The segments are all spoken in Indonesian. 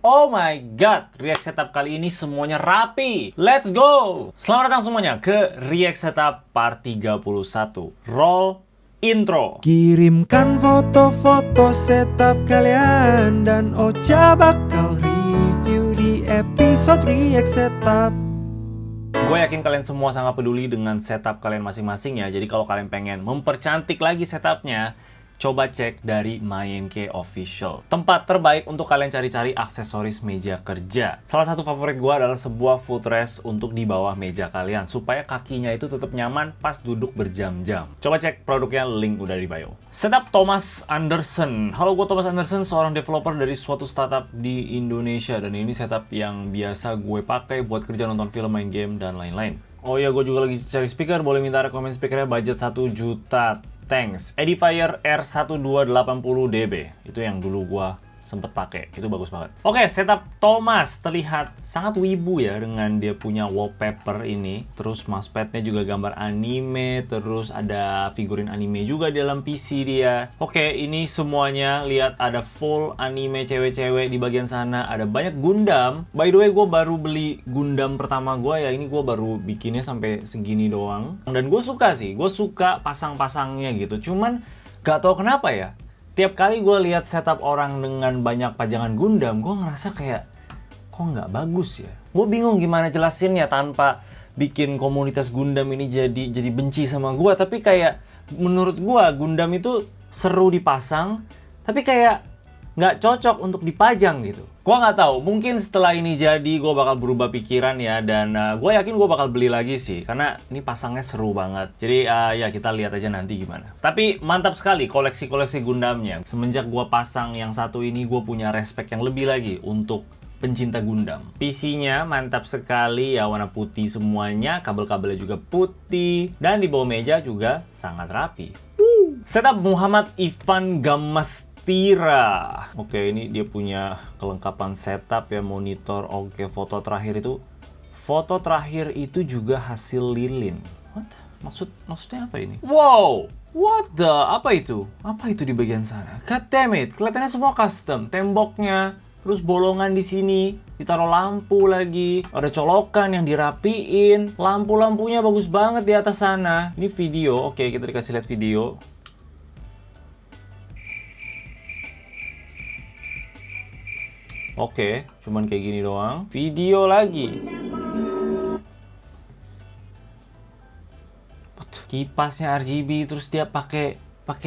Oh my god, React Setup kali ini semuanya rapi. Let's go! Selamat datang semuanya ke React Setup part 31. Roll intro. Kirimkan foto-foto setup kalian dan Ocha bakal review di episode React Setup. Gue yakin kalian semua sangat peduli dengan setup kalian masing-masing ya. Jadi kalau kalian pengen mempercantik lagi setupnya, coba cek dari MyNK Official. Tempat terbaik untuk kalian cari-cari aksesoris meja kerja. Salah satu favorit gue adalah sebuah footrest untuk di bawah meja kalian, supaya kakinya itu tetap nyaman pas duduk berjam-jam. Coba cek produknya, link udah di bio. Setup Thomas Anderson. Halo, gue Thomas Anderson, seorang developer dari suatu startup di Indonesia. Dan ini setup yang biasa gue pakai buat kerja, nonton film, main game, dan lain-lain. Oh iya, gue juga lagi cari speaker. Boleh minta rekomend speakernya, budget 1 juta. Thanks. Edifier R1280dB. Itu yang dulu gua sempet pakai. Itu bagus banget. Oke, setup Thomas terlihat sangat wibu ya dengan dia punya wallpaper ini. Terus mousepadnya juga gambar anime. Terus ada figurin anime juga di dalam PC dia. Oke, ini semuanya lihat ada full anime cewek-cewek di bagian sana. Ada banyak Gundam. By the way, gue baru beli Gundam pertama gue ya. Ini gue baru bikinnya sampai segini doang. Dan gue suka sih. Gue suka pasang-pasangnya gitu. Cuman gak tau kenapa ya. Tiap kali gue lihat setup orang dengan banyak pajangan Gundam, gue ngerasa kayak, kok nggak bagus ya? Gue bingung gimana jelasinnya tanpa bikin komunitas Gundam ini jadi benci sama gue. Tapi kayak, menurut gue Gundam itu seru dipasang, tapi kayak nggak cocok untuk dipajang gitu. Gue nggak tahu, mungkin setelah ini jadi gue bakal berubah pikiran ya. Dan gue yakin gue bakal beli lagi sih, karena ini pasangnya seru banget. Jadi ya kita lihat aja nanti gimana. Tapi mantap sekali koleksi-koleksi Gundamnya. Semenjak gue pasang yang satu ini, gue punya respect yang lebih lagi untuk pencinta Gundam. PC-nya mantap sekali ya, warna putih semuanya, kabel-kabelnya juga putih, dan di bawah meja juga sangat rapi. Setup Muhammad Ivan Gamas Tira. Oke, ini dia punya kelengkapan setup ya, monitor. Oke, foto terakhir itu juga hasil lilin. What? Maksudnya apa ini? Wow! What the? Apa itu? Apa itu di bagian sana? God damn it, kelihatannya semua custom. Temboknya, terus bolongan di sini, ditaruh lampu lagi, ada colokan yang dirapiin, lampu-lampunya bagus banget di atas sana. Ini video. Oke, kita dikasih lihat video. Oke, cuman kayak gini doang. Video lagi. Kipasnya RGB, terus dia pakai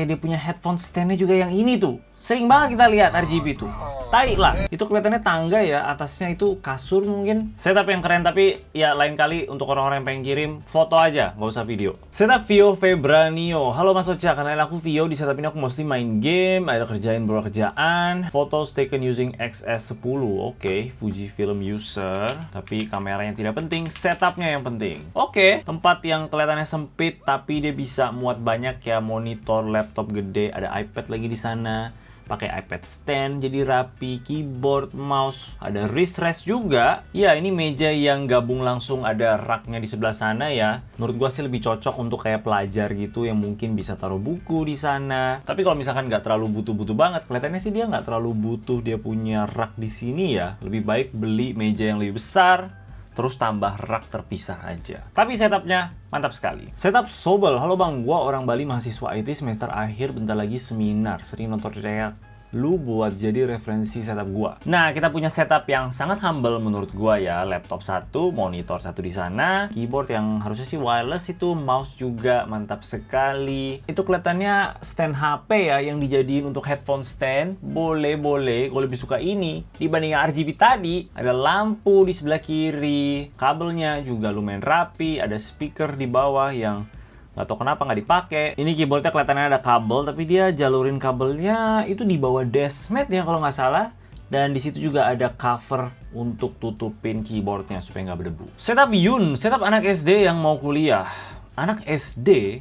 dia punya headphone stand-nya juga yang ini tuh. Sering banget kita lihat RGB tuh. Tai lah. Itu kelihatannya tangga ya, atasnya itu kasur mungkin. Setup yang keren, tapi ya lain kali untuk orang-orang yang pengen kirim, foto aja, nggak usah video. Setup Vio Febranio. Halo Mas Ocha, kenalin aku Vio. Di setup ini aku mostly main game, ada kerjain beberapa kerjaan. Photos taken using XS10. Oke, Fujifilm user. Tapi kameranya tidak penting, setupnya yang penting. Oke, tempat yang kelihatannya sempit, tapi dia bisa muat banyak ya, monitor, laptop gede, ada iPad lagi di sana. Pakai iPad stand jadi rapi, keyboard, mouse, ada wrist rest juga. Ya, ini meja yang gabung langsung, ada raknya di sebelah sana ya. Menurut gua sih lebih cocok untuk kayak pelajar gitu yang mungkin bisa taruh buku di sana. Tapi kalau misalkan nggak terlalu butuh-butuh banget, kelihatannya sih dia nggak terlalu butuh dia punya rak di sini ya. Lebih baik beli meja yang lebih besar, terus tambah rak terpisah aja. Tapi setupnya mantap sekali. Setup Sobel. Halo bang, gua orang Bali, mahasiswa IT semester akhir, bentar lagi seminar. Sering nonton React lu buat jadi referensi setup gua. Nah, kita punya setup yang sangat humble menurut gua ya. Laptop satu, monitor satu di sana, keyboard yang harusnya sih wireless itu, mouse juga mantap sekali. Itu kelihatannya stand HP ya yang dijadiin untuk headphone stand. Boleh, gue lebih suka ini dibanding RGB tadi. Ada lampu di sebelah kiri, kabelnya juga lumayan rapi, ada speaker di bawah yang nggak tahu kenapa nggak dipakai. Ini keyboardnya kelihatannya ada kabel, tapi dia jalurin kabelnya itu di bawah deskmat ya kalau nggak salah. Dan di situ juga ada cover untuk tutupin keyboardnya supaya nggak berdebu. Setup Yun, setup anak SD yang mau kuliah. Anak SD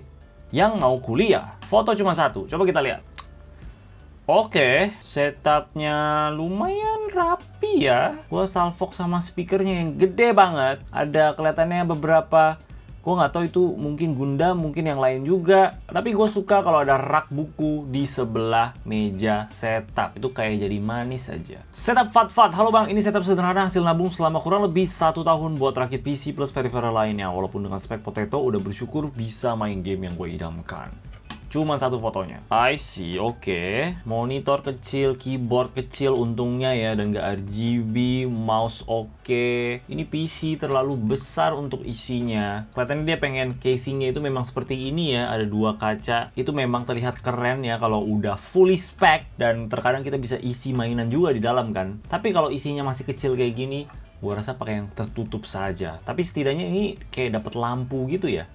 yang mau kuliah. Foto cuma satu, coba kita lihat. Oke, setupnya lumayan rapi ya. Gua salfok sama speakernya yang gede banget. Ada kelihatannya beberapa Gue nggak tahu itu mungkin Gundam, mungkin yang lain juga. Tapi gue suka kalau ada rak buku di sebelah meja setup. Itu kayak jadi manis aja. Setup fat-fat. Halo bang, ini setup sederhana hasil nabung selama kurang lebih 1 tahun buat rakit PC plus peripheral lainnya. Walaupun dengan spek potato, udah bersyukur bisa main game yang gue idamkan. Cuman 1 fotonya. I see, oke. Monitor kecil, keyboard kecil untungnya ya, dan gak RGB, mouse oke. Ini PC terlalu besar untuk isinya. Kelihatannya dia pengen casingnya itu memang seperti ini ya, ada 2 kaca. Itu memang terlihat keren ya kalau udah fully spec, dan terkadang kita bisa isi mainan juga di dalam kan. Tapi kalau isinya masih kecil kayak gini, gua rasa pakai yang tertutup saja. Tapi setidaknya ini kayak dapat lampu gitu ya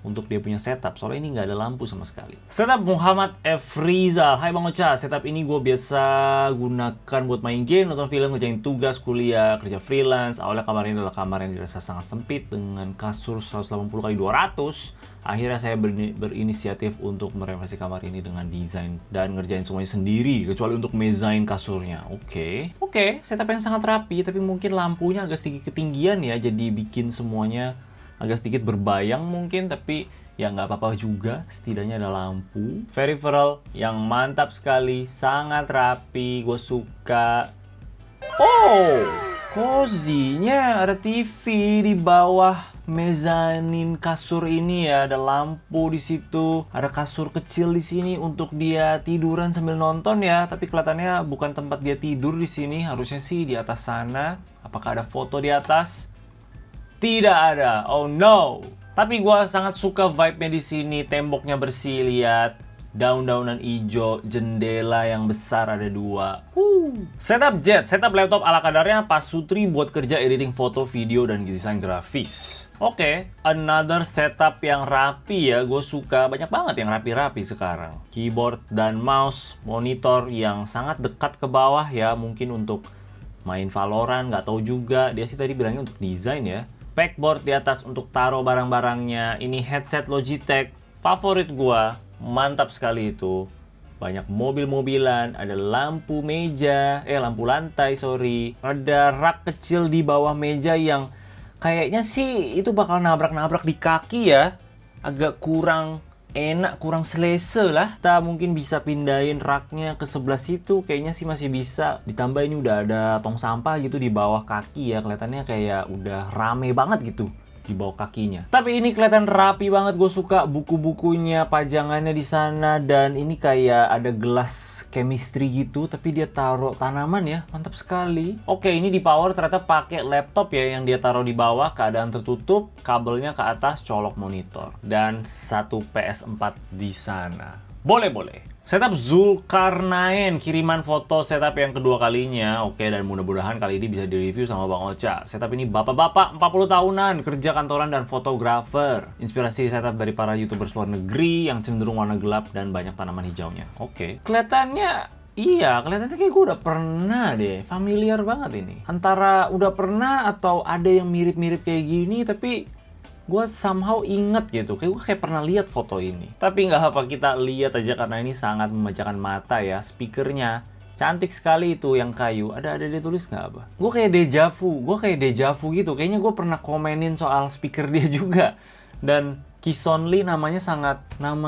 untuk dia punya setup, soalnya ini nggak ada lampu sama sekali. Setup Muhammad F. Rizal. Hai Bang Ocha, setup ini gue biasa gunakan buat main game, nonton film, ngerjain tugas, kuliah, kerja freelance. Awalnya kamar ini adalah kamar yang dirasa sangat sempit dengan kasur 180x200. Akhirnya saya berinisiatif untuk merenovasi kamar ini dengan desain dan ngerjain semuanya sendiri, kecuali untuk mezain kasurnya. Oke, setup yang sangat rapi, tapi mungkin lampunya agak sedikit ketinggian ya, jadi bikin semuanya agak sedikit berbayang mungkin, tapi ya nggak apa-apa juga, setidaknya ada lampu. Peripheral yang mantap sekali, sangat rapi, gue suka. Oh, cozy-nya ada TV di bawah mezanin kasur ini ya, ada lampu di situ, ada kasur kecil di sini untuk dia tiduran sambil nonton ya, tapi kelihatannya bukan tempat dia tidur di sini, harusnya sih di atas sana. Apakah ada foto di atas? Tidak ada, oh no. Tapi gue sangat suka vibe-nya di sini. Temboknya bersih, lihat. Daun-daunan hijau, jendela yang besar ada 2. Setup jet, setup laptop ala kadarnya Pak Sutri buat kerja editing foto, video, dan desain grafis. Oke, another setup yang rapi ya. Gue suka, banyak banget yang rapi-rapi sekarang. Keyboard dan mouse, monitor yang sangat dekat ke bawah ya. Mungkin untuk main Valorant, nggak tahu juga. Dia sih tadi bilangnya untuk desain ya. Backboard di atas untuk taruh barang-barangnya. Ini headset Logitech, favorit gua, mantap sekali itu. Banyak mobil-mobilan, ada lampu meja, lampu lantai, sorry. Ada rak kecil di bawah meja yang kayaknya sih itu bakal nabrak-nabrak di kaki ya. Agak kurang enak, kurang selese lah. Kita mungkin bisa pindahin raknya ke sebelah situ, kayaknya sih masih bisa. Ditambah ini udah ada tong sampah gitu di bawah kaki ya, kelihatannya kayak udah rame banget gitu di bawah kakinya. Tapi ini kelihatan rapi banget, gue suka buku-bukunya, pajangannya di sana, dan ini kayak ada gelas chemistry gitu, tapi dia taruh tanaman ya, mantap sekali. Oke, ini di power ternyata pakai laptop ya yang dia taruh di bawah, keadaan tertutup, kabelnya ke atas, colok monitor, dan 1 PS4 di sana. Boleh. Setup Zulkarnain, kiriman foto setup yang kedua kalinya. Oke, dan mudah-mudahan kali ini bisa direview sama Bang Ocha. Setup ini bapak-bapak 40 tahunan, kerja kantoran dan fotografer. Inspirasi setup dari para YouTubers luar negeri yang cenderung warna gelap dan banyak tanaman hijaunya. Oke, kelihatannya kayak gue udah pernah deh. Familiar banget ini. Antara udah pernah atau ada yang mirip-mirip kayak gini, tapi gue somehow inget gitu, kayak gue pernah lihat foto ini. Tapi nggak apa, kita lihat aja karena ini sangat memanjakan mata ya. Speakernya cantik sekali itu yang kayu. Ada dia tulis nggak apa? Gue kayak deja vu gitu. Kayaknya gue pernah komenin soal speaker dia juga. Dan Kisonli nama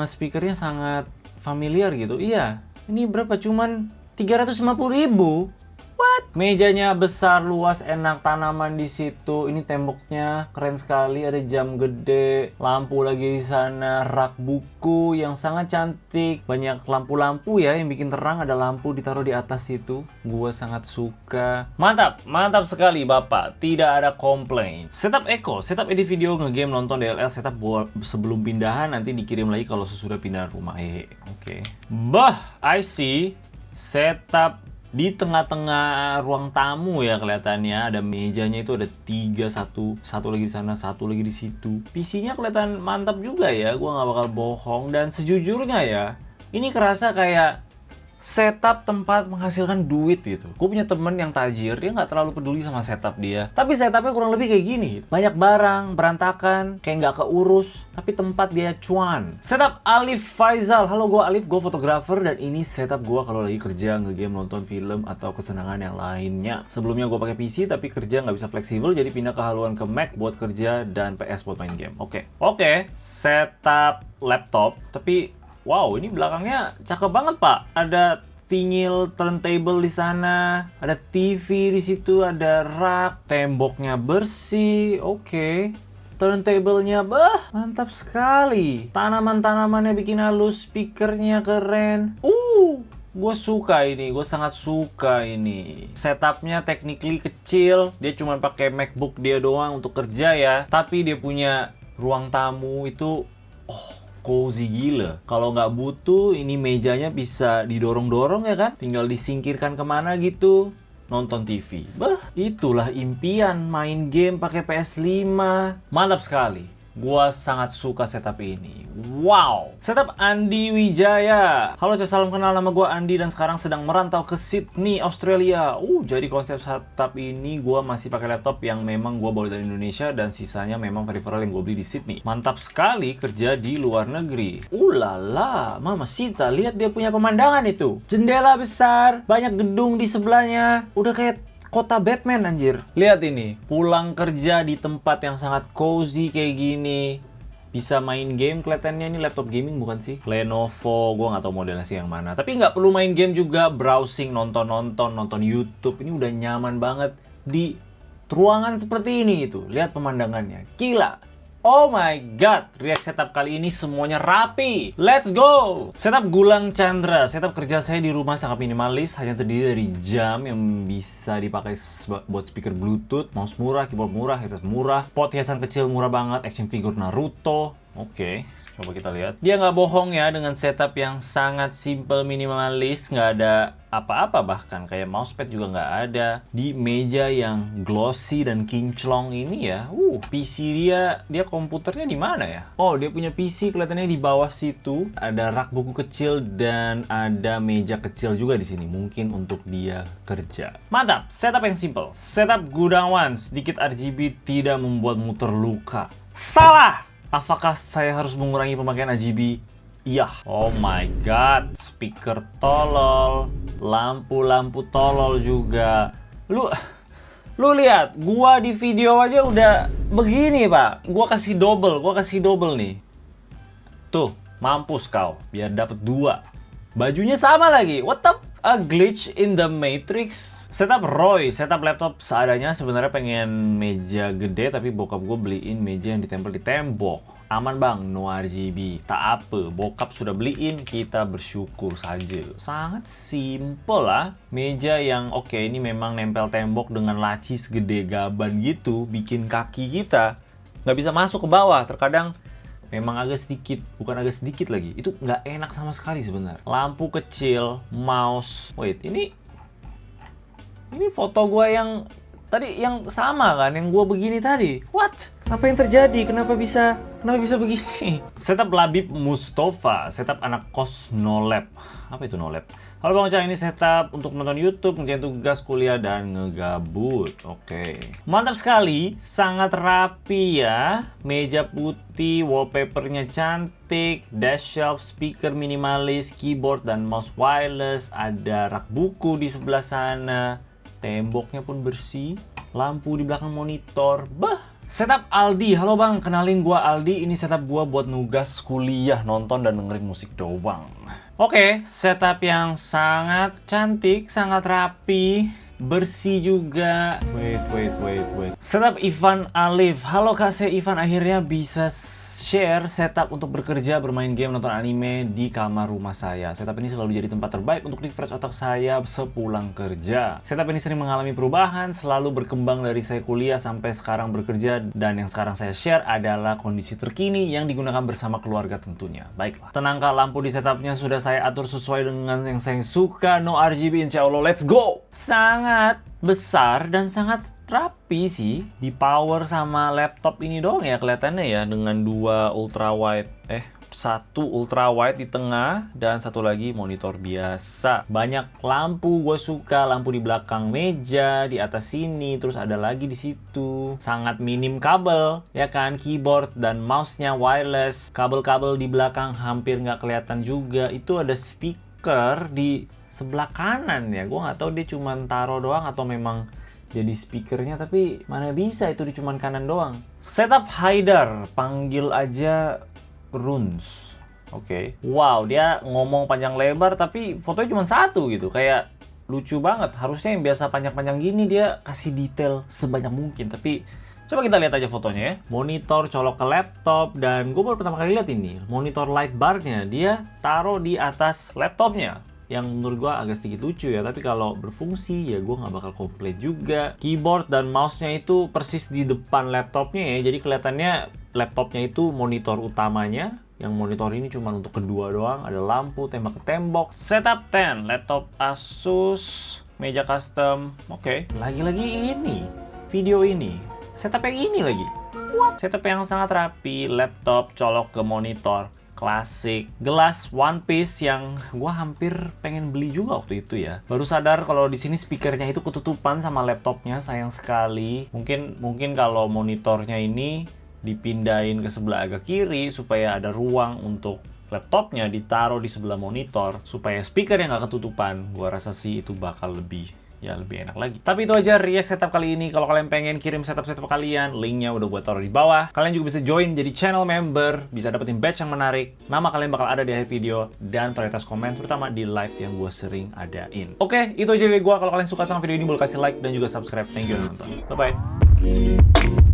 speakernya sangat familiar gitu. Iya, ini berapa? Cuman 350.000. What? Mejanya besar, luas, enak, tanaman di situ. Ini temboknya keren sekali, ada jam gede, lampu lagi di sana, rak buku yang sangat cantik, banyak lampu-lampu ya yang bikin terang, ada lampu ditaruh di atas situ. Gua sangat suka. Mantap sekali Bapak, tidak ada komplain. Setup Eco, setup edit video, ngegame, nonton DLL, setup buat sebelum pindahan, nanti dikirim lagi kalau sesudah pindah rumah. Oke. Bah, I see. Setup di tengah-tengah ruang tamu ya, kelihatannya ada mejanya itu ada 3, satu lagi di sana, satu lagi di situ. PC-nya kelihatan mantap juga ya, gua nggak bakal bohong. Dan sejujurnya ya, ini kerasa kayak setup tempat menghasilkan duit gitu. Gue punya temen yang tajir, dia nggak terlalu peduli sama setup dia. Tapi setupnya kurang lebih kayak gini. Banyak barang, berantakan, kayak nggak keurus. Tapi tempat dia cuan. Setup Alif Faizal. Halo, gue Alif, gue fotografer. Dan ini setup gue kalau lagi kerja, ngegame, nonton film, atau kesenangan yang lainnya. Sebelumnya gue pakai PC, tapi kerja nggak bisa fleksibel. Jadi pindah ke haluan ke Mac buat kerja dan PS buat main game. Oke, setup laptop. Tapi wow, ini belakangnya cakep banget, Pak. Ada vinyl turntable di sana, ada TV di situ, ada rak, temboknya bersih. Oke. Turntable-nya, mantap sekali. Tanaman-tanamannya bikin halus, speakernya keren. Gue suka ini, gue sangat suka ini. Setupnya technically kecil, dia cuma pakai MacBook dia doang untuk kerja ya. Tapi dia punya ruang tamu itu, cozy gila. Kalau nggak butuh, ini mejanya bisa didorong-dorong ya kan? Tinggal disingkirkan kemana gitu. Nonton TV. Itulah impian main game pakai PS5. Mantap sekali. Gua sangat suka setup ini. Wow. Setup Andi Wijaya. Halo, salam kenal, nama gua Andi dan sekarang sedang merantau ke Sydney, Australia. Jadi konsep setup ini gua masih pakai laptop yang memang gua bawa dari Indonesia dan sisanya memang peripheral yang gua beli di Sydney. Mantap sekali kerja di luar negeri. Ulala, Mama Sita, lihat dia punya pemandangan itu. Jendela besar, banyak gedung di sebelahnya. Udah kayak kota Batman anjir. Lihat ini, pulang kerja di tempat yang sangat cozy kayak gini. Bisa main game, kelihatannya ini laptop gaming bukan sih? Lenovo, gue nggak tahu modelnya sih yang mana. Tapi nggak perlu main game juga, browsing, nonton YouTube. Ini udah nyaman banget di ruangan seperti ini gitu. Lihat pemandangannya, gila. Oh my god, React setup kali ini semuanya rapi. Let's go! Setup Gulang Chandra. Setup kerja saya di rumah sangat minimalis, hanya terdiri dari jam yang bisa dipakai buat speaker Bluetooth, mouse murah, keyboard murah, headset murah, pot hiasan kecil murah banget, action figure Naruto. Oke. Coba kita lihat. Dia nggak bohong ya dengan setup yang sangat simple, minimalis, nggak ada apa-apa, bahkan kayak mousepad juga nggak ada. Di meja yang glossy dan kinclong ini ya, PC dia komputernya di mana ya? Dia punya PC kelihatannya di bawah situ. Ada rak buku kecil dan ada meja kecil juga di sini, mungkin untuk dia kerja. Mantap, setup yang simple. Setup Gunawan, sedikit RGB tidak membuatmu terluka. Salah! Apakah saya harus mengurangi pemakaian RGB? Iya. Oh my god, speaker tolol, lampu-lampu tolol juga. Lu lihat, gua di video aja udah begini, Pak. Gua kasih double nih. Tuh, mampus kau, biar dapat 2. Bajunya sama lagi. What the a glitch in the matrix. Setup Roy, setup laptop seadanya. Sebenarnya pengen meja gede, tapi bokap gue beliin meja yang ditempel di tembok. Aman bang, no RGB. Tak apa, bokap sudah beliin, kita bersyukur saja. Sangat simple lah. Meja yang oke, ini memang nempel tembok dengan laci segede gaban gitu, bikin kaki kita nggak bisa masuk ke bawah. Terkadang memang agak sedikit, bukan agak sedikit lagi, itu nggak enak sama sekali sebenarnya. Lampu kecil, mouse. Wait, ini foto gue yang tadi, yang sama kan, yang gue begini tadi. What? Apa yang terjadi? Kenapa bisa begini? Setup Labib Mustafa, setup anak kos no lab. Apa itu no lab? Halo Bang Cang, ini setup untuk nonton YouTube, ngerjain tugas kuliah dan ngegabut. Oke. Mantap sekali, sangat rapi ya. Meja putih, wallpapernya cantik, dash shelf, speaker minimalis, keyboard dan mouse wireless, ada rak buku di sebelah sana. Temboknya pun bersih, lampu di belakang monitor. Setup Aldi. Halo Bang, kenalin gua Aldi. Ini setup gua buat nugas kuliah, nonton dan dengerin musik doang. Oke, setup yang sangat cantik, sangat rapi, bersih juga. Wait. Setup Ivan Alif. Halo Kak, saya Ivan, akhirnya bisa share setup untuk bekerja, bermain game, nonton anime di kamar rumah saya. Setup ini selalu jadi tempat terbaik untuk refresh otak saya sepulang kerja. Setup ini sering mengalami perubahan, selalu berkembang dari saya kuliah sampai sekarang bekerja, dan yang sekarang saya share adalah kondisi terkini yang digunakan bersama keluarga tentunya. Baiklah. Tenang Kak, lampu di setupnya sudah saya atur sesuai dengan yang saya suka. No RGB insya Allah, let's go! Sangat besar dan sangat rapi sih. Di power sama laptop ini doang ya kelihatannya ya, dengan 2 ultra wide satu ultra wide di tengah, dan satu lagi monitor biasa. Banyak lampu, gue suka lampu di belakang meja, di atas sini, terus ada lagi di situ. Sangat minim kabel, ya kan? Keyboard dan mouse-nya wireless. Kabel-kabel di belakang hampir nggak kelihatan juga. Itu ada speaker di sebelah kanan ya. Gue nggak tahu dia cuma taruh doang atau memang jadi speakernya, tapi mana bisa itu di cuman kanan doang. Setup hider, panggil aja Runes. Oke. Wow, dia ngomong panjang lebar tapi fotonya cuma satu gitu. Kayak lucu banget. Harusnya yang biasa panjang-panjang gini dia kasih detail sebanyak mungkin. Tapi coba kita lihat aja fotonya ya. Monitor colok ke laptop, dan gue baru pertama kali lihat ini. Monitor light bar-nya dia taruh di atas laptopnya, yang menurut gue agak sedikit lucu ya, tapi kalau berfungsi ya gue nggak bakal komplain juga. Keyboard dan mouse-nya itu persis di depan laptopnya ya, jadi kelihatannya laptopnya itu monitor utamanya. Yang monitor ini cuma untuk kedua doang, ada lampu, tembak ke tembok. Setup 10, laptop Asus, meja custom. Oke. Lagi-lagi ini, video ini, setup yang ini lagi. What? Setup yang sangat rapi, laptop colok ke monitor. Klasik, gelas One Piece yang gua hampir pengen beli juga waktu itu ya. Baru sadar kalau di sini speakernya itu ketutupan sama laptopnya, sayang sekali. Mungkin kalau monitornya ini dipindahin ke sebelah agak kiri supaya ada ruang untuk laptopnya ditaruh di sebelah monitor supaya speakernya nggak ketutupan. Gua rasa sih itu bakal lebih enak lagi. Tapi itu aja react setup kali ini. Kalau kalian pengen kirim setup kalian, linknya udah gue taruh di bawah. Kalian juga bisa join jadi channel member, bisa dapetin badge yang menarik. Nama kalian bakal ada di akhir video, dan prioritas komen terutama di live yang gue sering adain. Oke, itu aja dari gue. Kalau kalian suka sama video ini, boleh kasih like dan juga subscribe. Thank you udah nonton. Bye-bye.